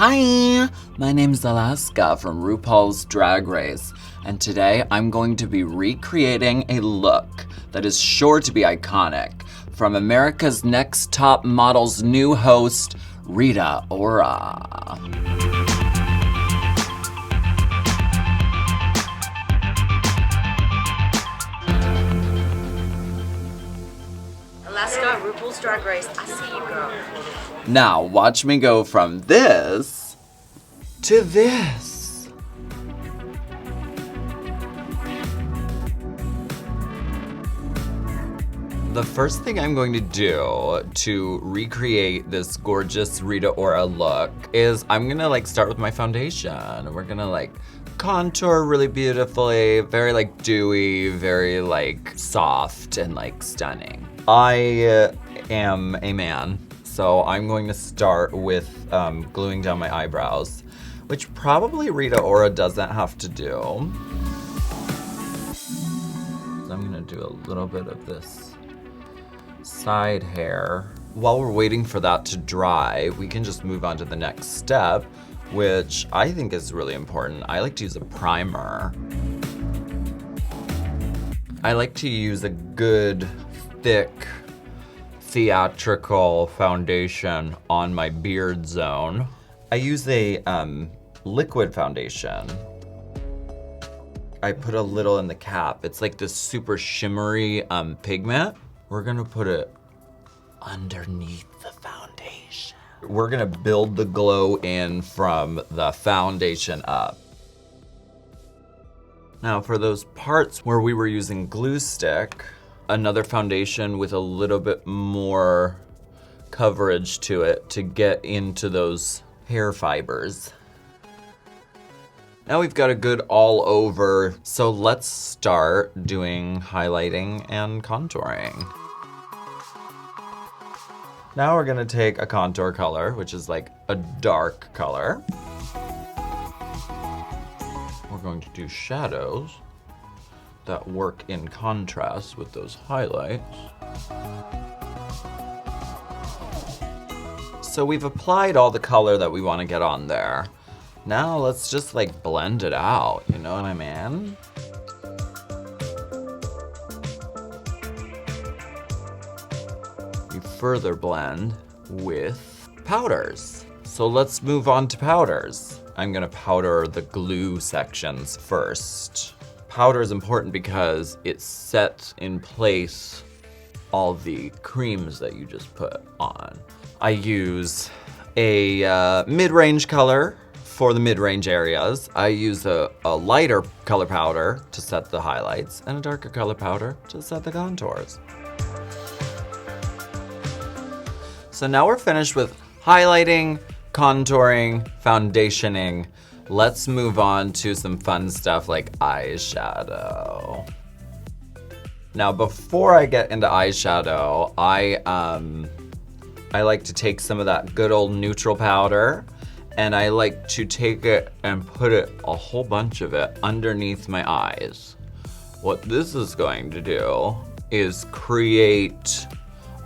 Hi, my name's Alaska from RuPaul's Drag Race, and today I'm going to be recreating a look that is sure to be iconic from America's Next Top Model's new host, Rita Ora. Alaska, RuPaul's Drag Race. I see you, girl. Now, watch me go from this to this. The first thing I'm going to do to recreate this gorgeous Rita Ora look is I'm gonna start with my foundation. We're gonna contour really beautifully, very dewy, very soft and stunning. I am a man, so I'm going to start with gluing down my eyebrows, which probably Rita Ora doesn't have to do. I'm gonna do a little bit of this side hair. While we're waiting for that to dry, we can just move on to the next step, which I think is really important. I like to use a primer. I like to use a good, thick, theatrical foundation on my beard zone. I use a liquid foundation. I put a little in the cap. It's like this super shimmery pigment. We're gonna put it underneath the foundation. We're gonna build the glow in from the foundation up. Now for those parts where we were using glue stick, another foundation with a little bit more coverage to it to get into those hair fibers. Now we've got a good all over, so let's start doing highlighting and contouring. Now we're gonna take a contour color, which is a dark color. We're going to do shadows that work in contrast with those highlights. So we've applied all the color that we want to get on there. Now let's just blend it out, you know what I mean? We further blend with powders. So let's move on to powders. I'm gonna powder the glue sections first. Powder is important because it sets in place all the creams that you just put on. I use a mid-range color for the mid-range areas. I use a lighter color powder to set the highlights and a darker color powder to set the contours. So now we're finished with highlighting, contouring, foundationing. Let's move on to some fun stuff like eyeshadow. Now, before I get into eyeshadow, I like to take some of that good old neutral powder, and I like to take it and put it, a whole bunch of it, underneath my eyes. What this is going to do is create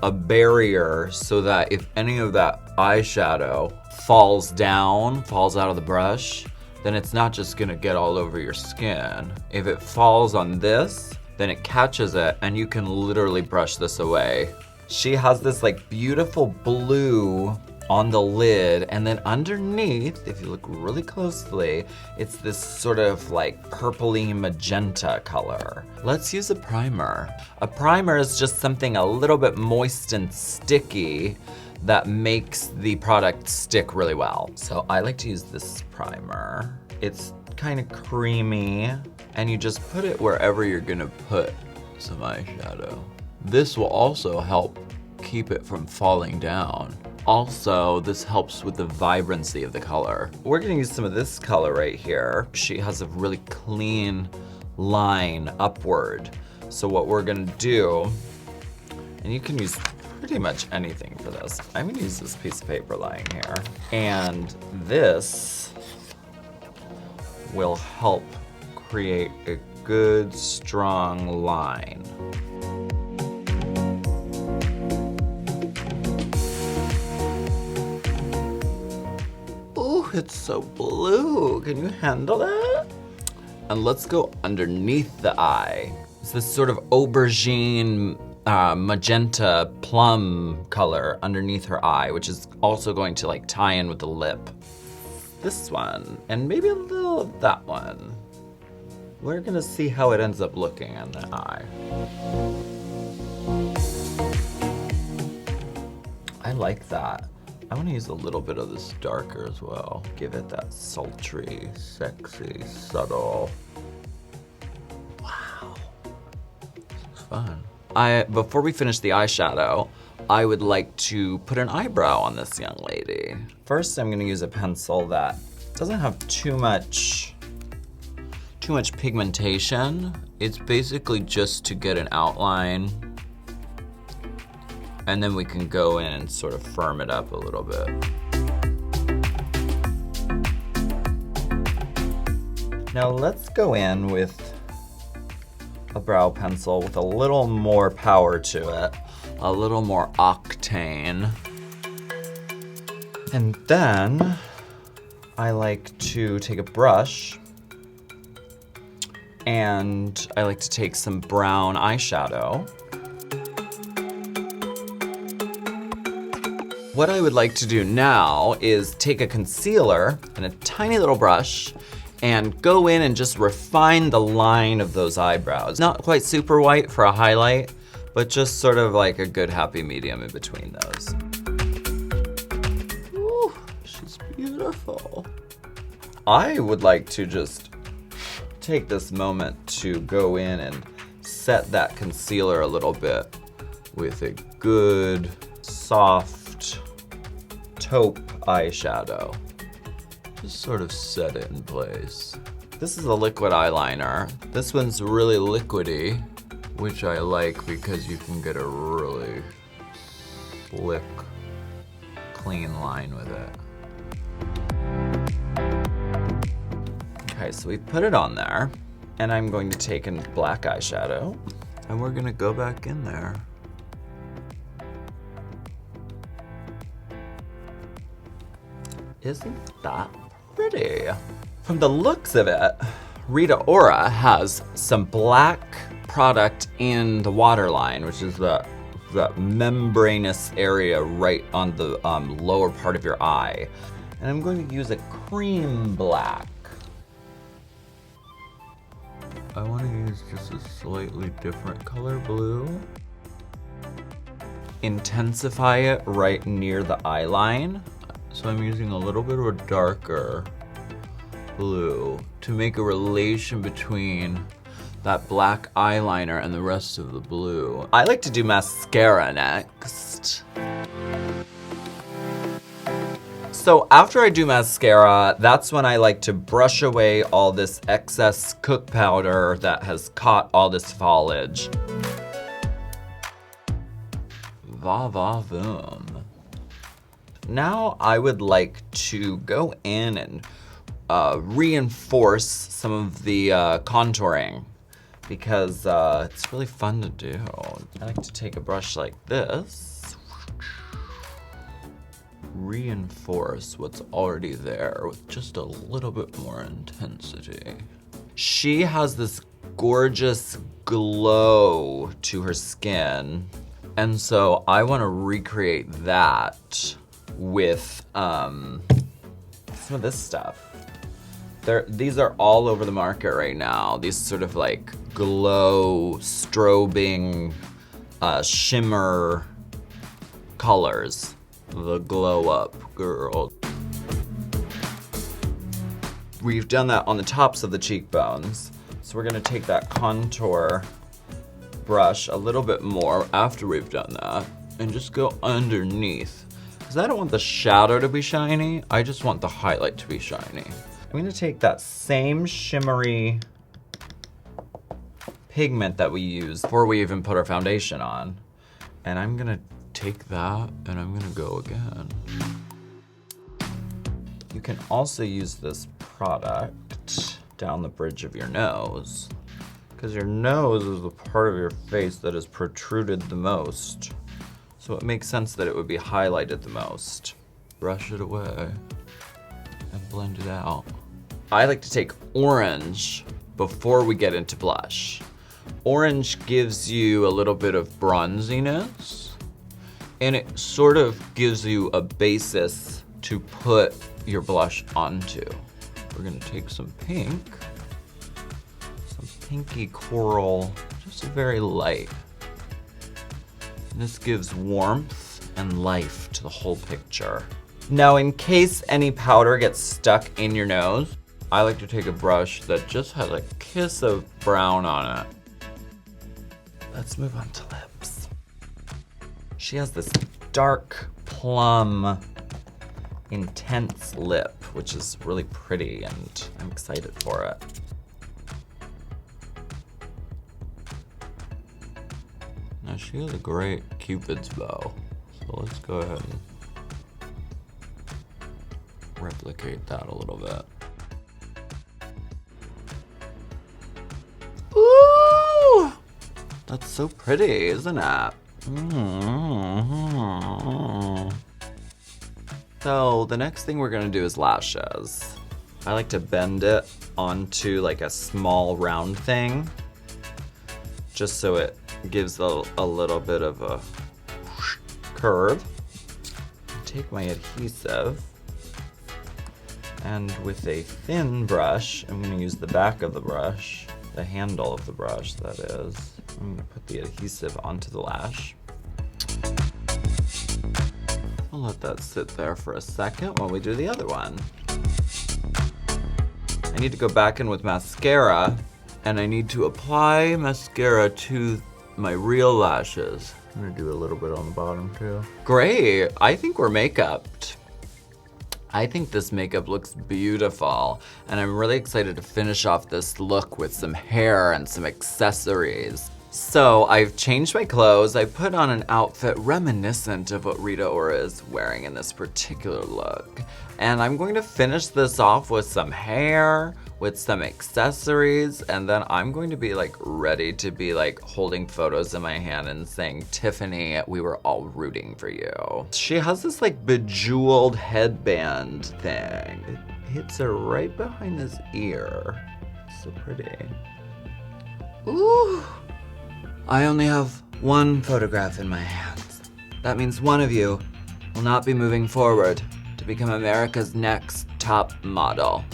a barrier so that if any of that eyeshadow falls out of the brush, then it's not just gonna get all over your skin. If it falls on this, then it catches it and you can literally brush this away. She has this beautiful blue on the lid, and then underneath, if you look really closely, it's this sort of purpley magenta color. Let's use a primer. A primer is just something a little bit moist and sticky that makes the product stick really well. So I like to use this primer. It's kind of creamy, and you just put it wherever you're gonna put some eyeshadow. This will also help keep it from falling down. Also, this helps with the vibrancy of the color. We're gonna use some of this color right here. She has a really clean line upward. So what we're gonna do, and you can use pretty much anything for this. I'm gonna use this piece of paper lying here. And this will help create a good, strong line. Ooh, Ooh, it's so blue. Can you handle it? And let's go underneath the eye. It's this sort of aubergine, magenta plum color underneath her eye, which is also going to like tie in with the lip. This one, and maybe a little of that one. We're gonna see how it ends up looking in the eye. I like that. I wanna use a little bit of this darker as well. Give it that sultry, sexy, subtle. Wow, this is fun. Before we finish the eyeshadow, I would like to put an eyebrow on this young lady. First, I'm gonna use a pencil that doesn't have too much pigmentation. It's basically just to get an outline, and then we can go in and sort of firm it up a little bit. Now let's go in with a brow pencil with a little more power to it, a little more octane. And then I like to take a brush and I like to take some brown eyeshadow. What I would like to do now is take a concealer and a tiny little brush and go in and just refine the line of those eyebrows. Not quite super white for a highlight, but just sort of like a good happy medium in between those. Ooh, she's beautiful. I would like to just take this moment to go in and set that concealer a little bit with a good, soft taupe eyeshadow. Just sort of set it in place. This is a liquid eyeliner. This one's really liquidy, which I like because you can get a really slick, clean line with it. Okay, so we put it on there, and I'm going to take a black eyeshadow, and we're gonna go back in there. Isn't that pretty? From the looks of it, Rita Ora has some black product in the waterline, which is the membranous area right on the lower part of your eye. And I'm going to use a cream black. I want to use just a slightly different color blue. Intensify it right near the eye line. So I'm using a little bit of a darker blue to make a relation between that black eyeliner and the rest of the blue. I like to do mascara next. So after I do mascara, that's when I like to brush away all this excess cook powder that has caught all this foliage. Va va voom. Now I would like to go in and reinforce some of the contouring because it's really fun to do. I like to take a brush like this, reinforce what's already there with just a little bit more intensity. She has this gorgeous glow to her skin, and so I want to recreate that with some of this stuff. These are all over the market right now. These sort of like glow, strobing, shimmer colors. The glow up girl. We've done that on the tops of the cheekbones. So we're gonna take that contour brush a little bit more after we've done that and just go underneath. Because I don't want the shadow to be shiny, I just want the highlight to be shiny. I'm gonna take that same shimmery pigment that we used before we even put our foundation on, and I'm gonna take that and I'm gonna go again. You can also use this product down the bridge of your nose, because your nose is the part of your face that is protruded the most. So it makes sense that it would be highlighted the most. Brush it away and blend it out. I like to take orange before we get into blush. Orange gives you a little bit of bronziness, and it sort of gives you a basis to put your blush onto. We're gonna take some pink, some pinky coral, just very light. And this gives warmth and life to the whole picture. Now, in case any powder gets stuck in your nose, I like to take a brush that just has a kiss of brown on it. Let's move on to lips. She has this dark plum, intense lip, which is really pretty, and I'm excited for it. Now she has a great Cupid's bow, so let's go ahead and replicate that a little bit. Ooh! That's so pretty, isn't it? Mm-hmm. So the next thing we're gonna do is lashes. I like to bend it onto like a small round thing, just so it gives a little bit of a curve. Take my adhesive, and with a thin brush, I'm gonna use the back of the brush, the handle of the brush that is. I'm gonna put the adhesive onto the lash. I'll let that sit there for a second while we do the other one. I need to go back in with mascara, and I need to apply mascara to my real lashes. I'm gonna do a little bit on the bottom too. Great, I think we're make-upped. I think this makeup looks beautiful, and I'm really excited to finish off this look with some hair and some accessories. So I've changed my clothes. I put on an outfit reminiscent of what Rita Ora is wearing in this particular look. And I'm going to finish this off with some hair, with some accessories, and then I'm going to be like ready to be like holding photos in my hand and saying, Tiffany, we were all rooting for you. She has this like bejeweled headband thing. It hits her right behind this ear. So pretty. Ooh. I only have one photograph in my hands. That means one of you will not be moving forward to become America's next top model.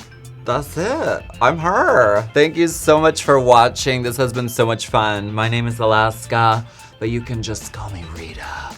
That's it. I'm her. Thank you so much for watching. This has been so much fun. My name is Alaska, but you can just call me Rita.